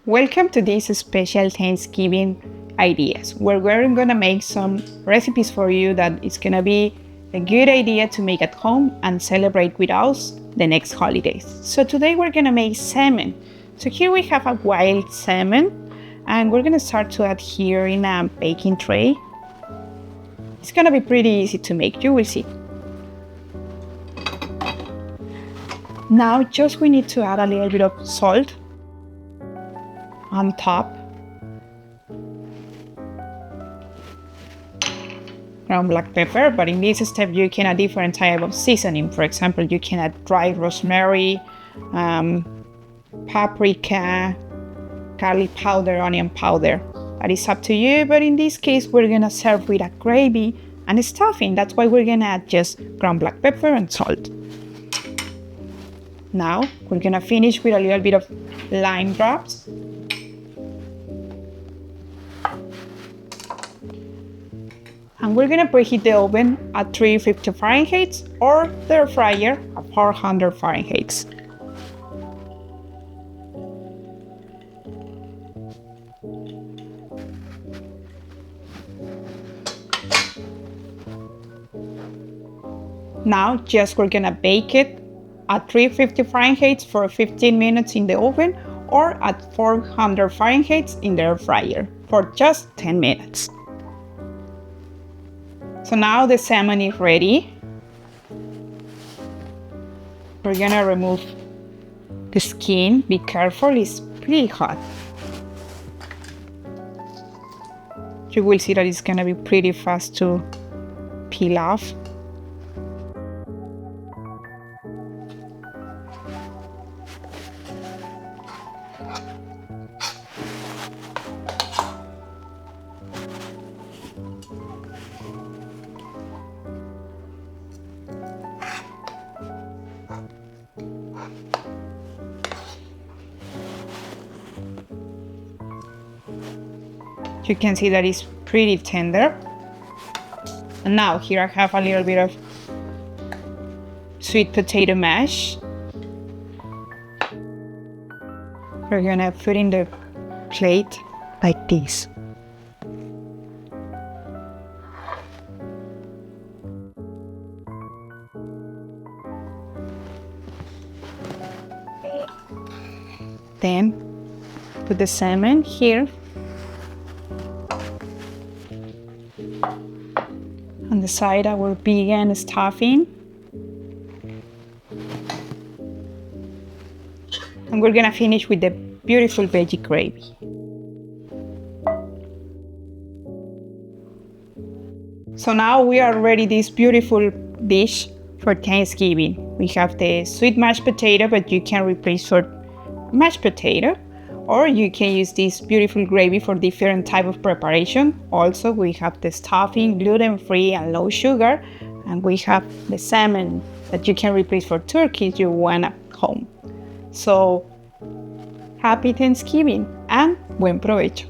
Welcome to this special Thanksgiving ideas, where we're gonna make some recipes for you that it's gonna be a good idea to make at home and celebrate with us the next holidays. So today we're gonna make salmon. So here we have a wild salmon, and we're gonna start to add here in a baking tray. It's gonna be pretty easy to make, you will see. Now just we need to add a little bit of salt on top, ground black pepper, but in this step you can add different type of seasoning. For example, you can add dry rosemary, paprika, garlic powder, onion powder. That is up to you, but in this case we're gonna serve with a gravy and a stuffing. That's why we're gonna add just ground black pepper and salt. Now we're gonna finish with a little bit of lime drops. And we're gonna preheat the oven at 350 Fahrenheit or the air fryer at 400 Fahrenheit. Now just we're gonna bake it at 350 Fahrenheit for 15 minutes in the oven or at 400 Fahrenheit in the air fryer for just 10 minutes. So now the salmon is ready. We're gonna remove the skin. Be careful, it's pretty hot. You will see that it's gonna be pretty fast to peel off. You can see that it's pretty tender. And now here I have a little bit of sweet potato mash. We're gonna put in the plate like this. Then put the salmon here. On the side I will begin stuffing. And we're gonna finish with the beautiful veggie gravy. So now we are ready this beautiful dish for Thanksgiving. We have the sweet mashed potato, but you can replace for mashed potato, or you can use this beautiful gravy for different type of preparation. Also, we have the stuffing, gluten-free and low sugar, and we have the salmon that you can replace for turkey if you want at home. So, happy Thanksgiving and buen provecho!